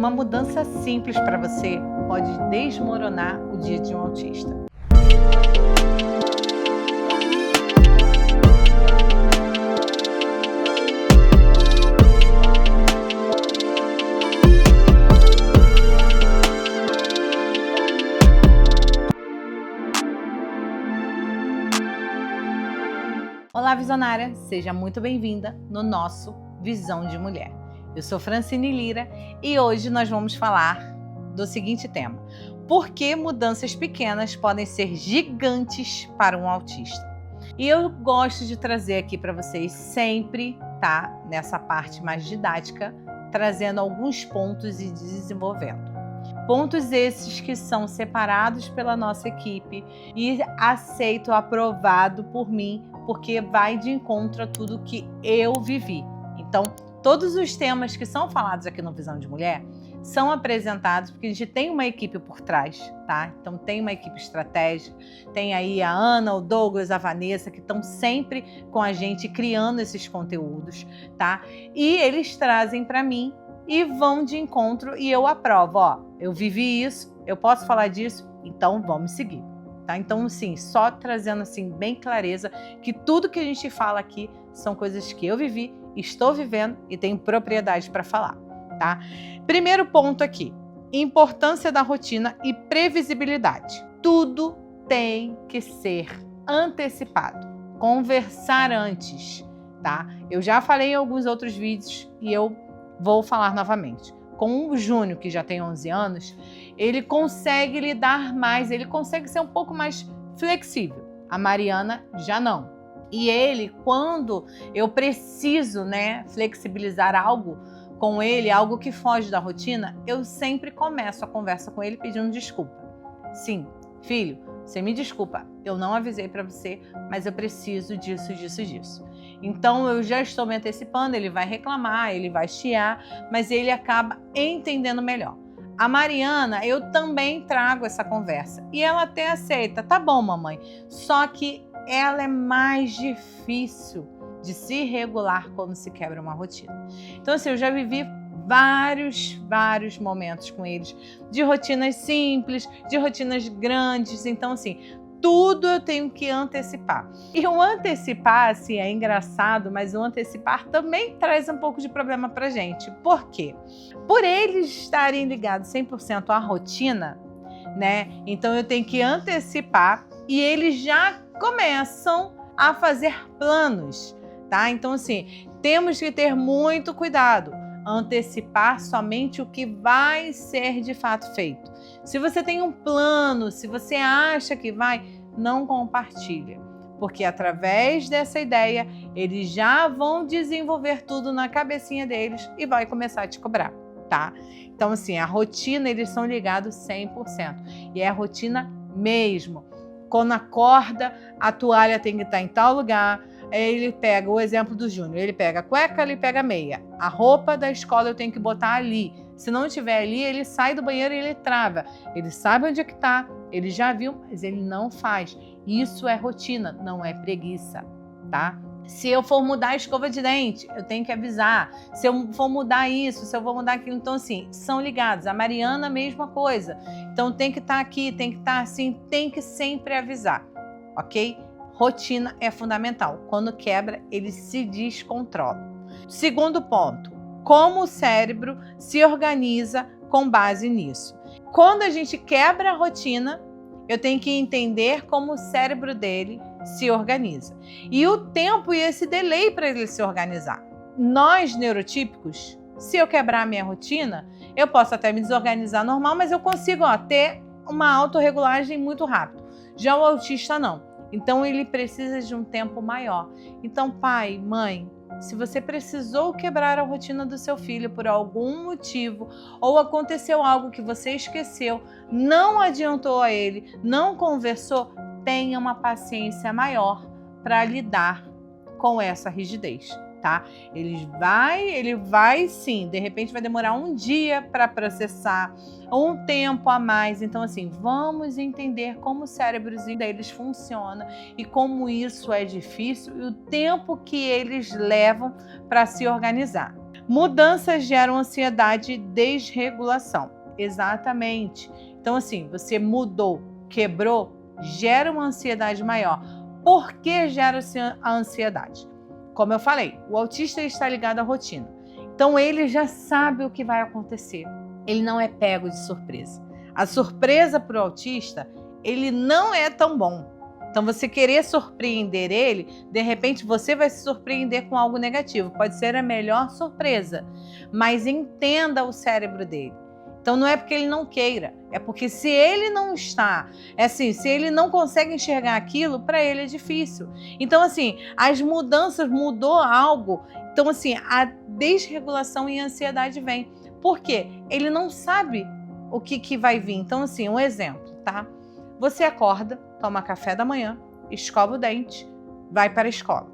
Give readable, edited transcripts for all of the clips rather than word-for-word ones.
Uma mudança simples para você pode desmoronar o dia de um autista. Olá, visionária! Seja muito bem-vinda no nosso Visão de Mulher. Eu sou Francine Lira e hoje nós vamos falar do seguinte tema: por que mudanças pequenas podem ser gigantes para um autista? E eu gosto de trazer aqui para vocês sempre, tá? Nessa parte mais didática, trazendo alguns pontos e desenvolvendo. Pontos esses que são separados pela nossa equipe e aceito, aprovado por mim, porque vai de encontro a tudo que eu vivi. Então, todos os temas que são falados aqui no Visão de Mulher são apresentados porque a gente tem uma equipe por trás, tá? Então tem uma equipe estratégica, tem aí a Ana, o Douglas, a Vanessa, que estão sempre com a gente criando esses conteúdos, tá? E eles trazem para mim e vão de encontro e eu aprovo, ó, eu vivi isso, eu posso falar disso, então vamos seguir. Tá? Então, assim, só trazendo assim bem clareza que tudo que a gente fala aqui são coisas que eu vivi, estou vivendo e tenho propriedade para falar, tá? Primeiro ponto aqui, importância da rotina e previsibilidade. Tudo tem que ser antecipado, conversar antes, tá? Eu já falei em alguns outros vídeos e eu vou falar novamente. Com o Júnior, que já tem 11 anos, ele consegue lidar mais, ele consegue ser um pouco mais flexível. A Mariana já não. E ele, quando eu preciso, flexibilizar algo com ele, algo que foge da rotina, eu sempre começo a conversa com ele pedindo desculpa. Sim, filho, você me desculpa, eu não avisei para você, mas eu preciso disso, disso, disso. Então eu já estou me antecipando, ele vai reclamar, ele vai chiar, mas ele acaba entendendo melhor. A Mariana, eu também trago essa conversa e ela até aceita, tá bom, mamãe, só que ela é mais difícil de se regular quando se quebra uma rotina. Então assim, eu já vivi vários momentos com eles, de rotinas simples, de rotinas grandes, então assim, tudo eu tenho que antecipar. E o antecipar, assim, é engraçado, mas o antecipar também traz um pouco de problema pra gente. Por quê? Por eles estarem ligados 100% à rotina, então eu tenho que antecipar e eles já começam a fazer planos, tá? Então assim, temos que ter muito cuidado. Antecipar somente o que vai ser de fato feito. Se você tem um plano, se você acha que vai, não compartilha, porque através dessa ideia eles já vão desenvolver tudo na cabecinha deles e vai começar a te cobrar, tá? Então assim, a rotina eles são ligados 100% e é a rotina mesmo. Quando acorda, a toalha tem que estar em tal lugar. Ele pega o exemplo do Júnior, ele pega a cueca, ele pega a meia. A roupa da escola eu tenho que botar ali. Se não estiver ali, ele sai do banheiro e ele trava. Ele sabe onde é que está, ele já viu, mas ele não faz. Isso é rotina, não é preguiça, tá? Se eu for mudar a escova de dente, eu tenho que avisar. Se eu for mudar isso, se eu vou mudar aquilo. Então, assim, são ligados. A Mariana, mesma coisa. Então, tem que estar aqui, tem que estar assim, tem que sempre avisar, ok? Rotina é fundamental. Quando quebra, ele se descontrola. Segundo ponto, como o cérebro se organiza com base nisso. Quando a gente quebra a rotina, eu tenho que entender como o cérebro dele se organiza. E o tempo e esse delay para ele se organizar. Nós, neurotípicos, se eu quebrar a minha rotina, eu posso até me desorganizar normal, mas eu consigo ter uma autorregulagem muito rápido. Já o autista não. Então ele precisa de um tempo maior. Então, pai, mãe, se você precisou quebrar a rotina do seu filho por algum motivo ou aconteceu algo que você esqueceu, não adiantou a ele, não conversou, tenha uma paciência maior para lidar com essa rigidez, tá? Ele vai sim, de repente vai demorar um dia para processar, um tempo a mais. Então assim, vamos entender como o cérebro deles funciona e como isso é difícil e o tempo que eles levam para se organizar. Mudanças geram ansiedade e desregulação. Exatamente. Então, assim, você mudou, quebrou, gera uma ansiedade maior. Por que gera a ansiedade? Como eu falei, o autista está ligado à rotina. Então, ele já sabe o que vai acontecer. Ele não é pego de surpresa. A surpresa para o autista, ele não é tão bom. Então, você querer surpreender ele, de repente você vai se surpreender com algo negativo. Pode ser a melhor surpresa, mas entenda o cérebro dele. Então, não é porque ele não queira, é porque se ele não está, se ele não consegue enxergar aquilo, para ele é difícil. Então, assim, as mudanças, mudou algo, então, assim, a desregulação e a ansiedade vem. Por quê? Ele não sabe o que vai vir. Então, assim, um exemplo, tá? Você acorda, toma café da manhã, escova o dente, vai para a escola,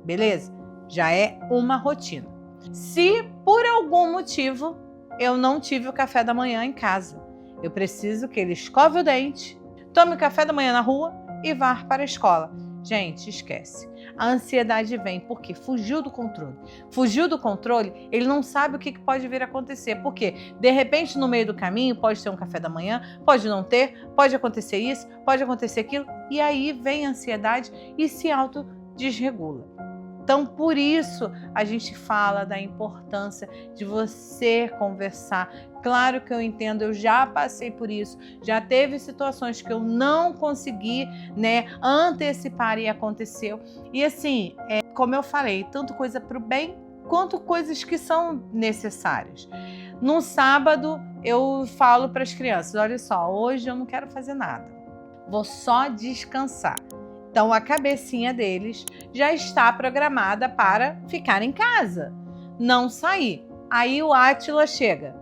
beleza? Já é uma rotina. Se por algum motivo eu não tive o café da manhã em casa, eu preciso que ele escove o dente, tome o café da manhã na rua e vá para a escola. Gente, esquece. A ansiedade vem porque fugiu do controle. Fugiu do controle, ele não sabe o que pode vir a acontecer. Porque, de repente, no meio do caminho, pode ter um café da manhã, pode não ter, pode acontecer isso, pode acontecer aquilo. E aí vem a ansiedade e se autodesregula. Então, por isso, a gente fala da importância de você conversar. Claro que eu entendo, eu já passei por isso, já teve situações que eu não consegui, antecipar e aconteceu. E assim, como eu falei, tanto coisa para o bem, quanto coisas que são necessárias. No sábado, eu falo para as crianças, olha só, hoje eu não quero fazer nada, vou só descansar. Então, a cabecinha deles já está programada para ficar em casa, não sair. Aí o Átila chega.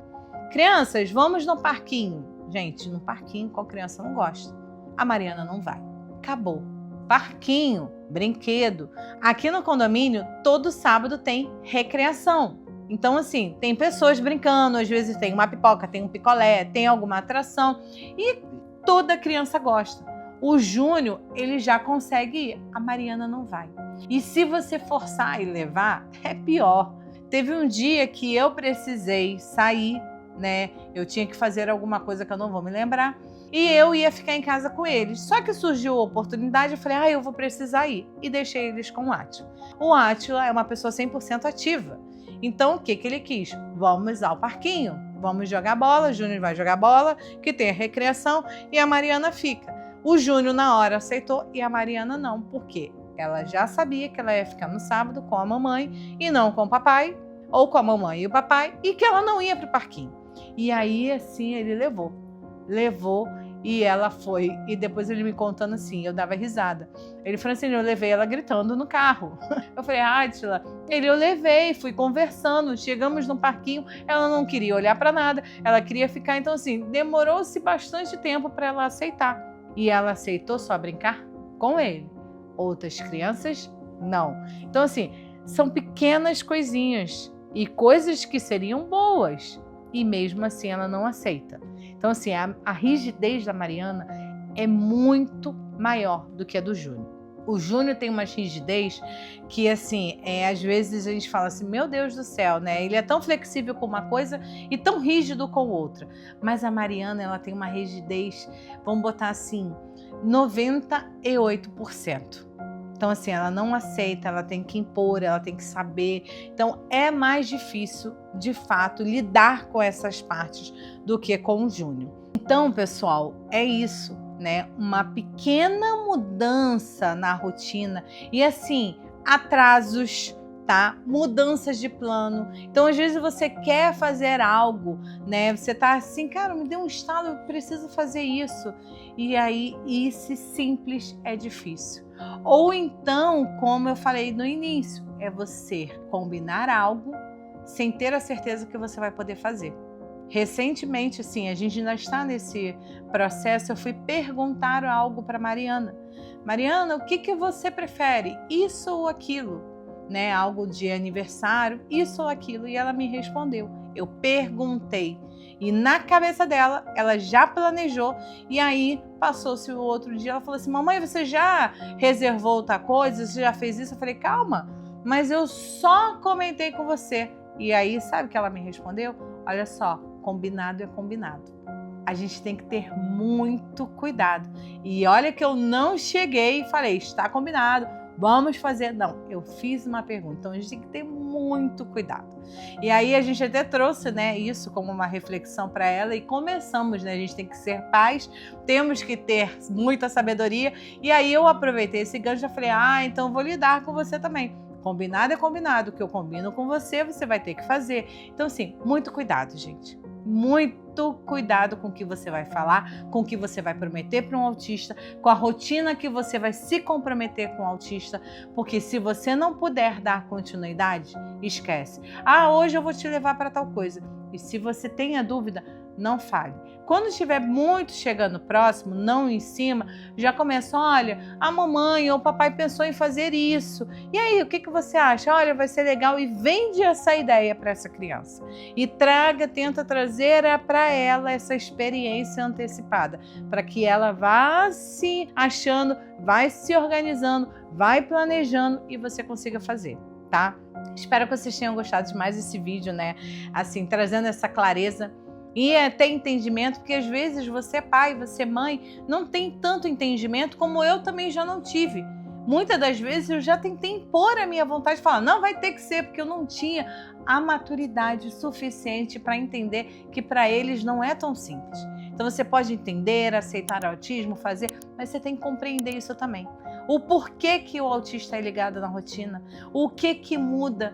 Crianças, vamos no parquinho. Gente, no parquinho qual criança não gosta? A Mariana não vai. Acabou. Parquinho, brinquedo. Aqui no condomínio, todo sábado tem recreação. Então, assim, tem pessoas brincando, às vezes tem uma pipoca, tem um picolé, tem alguma atração e toda criança gosta. O Júnior, ele já consegue ir, a Mariana não vai. E se você forçar e levar, é pior. Teve um dia que eu precisei sair, eu tinha que fazer alguma coisa que eu não vou me lembrar, e eu ia ficar em casa com eles. Só que surgiu a oportunidade, eu falei, eu vou precisar ir. E deixei eles com o Átila. O Átila é uma pessoa 100% ativa. Então, o que ele quis? Vamos ao parquinho, vamos jogar bola, o Júnior vai jogar bola, que tem a recreação, e a Mariana fica. O Júnior, na hora, aceitou e a Mariana não. Por quê? Ela já sabia que ela ia ficar no sábado com a mamãe e não com o papai, ou com a mamãe e o papai, e que ela não ia para o parquinho. E aí, assim, ele levou. E ela foi. E depois ele me contando assim, eu dava risada. Ele falou assim, eu levei ela gritando no carro. Eu falei, Átila, eu levei, fui conversando, chegamos no parquinho, ela não queria olhar para nada, ela queria ficar. Então, assim, demorou-se bastante tempo para ela aceitar. E ela aceitou só brincar com ele. Outras crianças, não. Então, assim, são pequenas coisinhas e coisas que seriam boas. E mesmo assim ela não aceita. Então, assim, a rigidez da Mariana é muito maior do que a do Júnior. O Júnior tem uma rigidez que, assim, às vezes a gente fala assim, meu Deus do céu, Ele é tão flexível com uma coisa e tão rígido com outra. Mas a Mariana, ela tem uma rigidez, vamos botar assim, 98%. Então, assim, ela não aceita, ela tem que impor, ela tem que saber. Então, é mais difícil, de fato, lidar com essas partes do que com o Júnior. Então, pessoal, é isso. Uma pequena mudança na rotina e assim, atrasos, tá? Mudanças de plano. Então, às vezes você quer fazer algo, Você tá assim, cara, me deu um estalo, eu preciso fazer isso. E aí, isso simples é difícil. Ou então, como eu falei no início, é você combinar algo sem ter a certeza que você vai poder fazer. Recentemente, assim, a gente ainda está nesse processo, eu fui perguntar algo para Mariana. Mariana, o que você prefere? Isso ou aquilo? Algo de aniversário, isso ou aquilo? E ela me respondeu. Eu perguntei. E na cabeça dela, ela já planejou. E aí, passou-se o outro dia, ela falou assim, mamãe, você já reservou outra coisa? Você já fez isso? Eu falei, calma, mas eu só comentei com você E aí, sabe o que ela me respondeu? Olha só, combinado é combinado. A gente tem que ter muito cuidado. E olha que eu não cheguei e falei, está combinado, vamos fazer. Não, eu fiz uma pergunta. Então a gente tem que ter muito cuidado. E aí a gente até trouxe, né, isso como uma reflexão para ela e começamos, né? A gente tem que ser pais, temos que ter muita sabedoria. E aí eu aproveitei esse gancho e falei, então vou lidar com você também. Combinado é combinado, o que eu combino com você, você vai ter que fazer. Então, assim, muito cuidado, gente. Muito cuidado com o que você vai falar, com o que você vai prometer para um autista, com a rotina que você vai se comprometer com o autista, porque se você não puder dar continuidade, esquece. Hoje eu vou te levar para tal coisa. E se você tem a dúvida, não fale. Quando estiver muito chegando próximo, não em cima, já começa, olha, a mamãe ou o papai pensou em fazer isso. E aí, o que você acha? Olha, vai ser legal, e vende essa ideia para essa criança. E tenta trazer para ela essa experiência antecipada, para que ela vá se achando, vai se organizando, vai planejando e você consiga fazer, tá? Espero que vocês tenham gostado de mais esse vídeo, né? Assim, trazendo essa clareza e até entendimento, porque às vezes você é pai, você é mãe, não tem tanto entendimento como eu também já não tive. Muitas das vezes eu já tentei impor a minha vontade de falar, não, vai ter que ser, porque eu não tinha a maturidade suficiente para entender que para eles não é tão simples. Então você pode entender, aceitar o autismo, fazer, mas você tem que compreender isso também. O porquê que o autista é ligado na rotina, o que muda.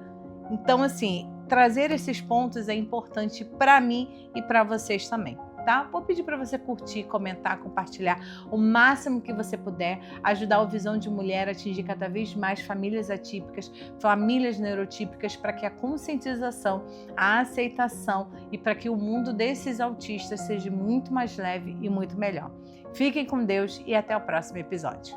Então, assim, trazer esses pontos é importante para mim e para vocês também, tá? Vou pedir para você curtir, comentar, compartilhar o máximo que você puder, ajudar o Visão de Mulher a atingir cada vez mais famílias atípicas, famílias neurotípicas, para que a conscientização, a aceitação e para que o mundo desses autistas seja muito mais leve e muito melhor. Fiquem com Deus e até o próximo episódio.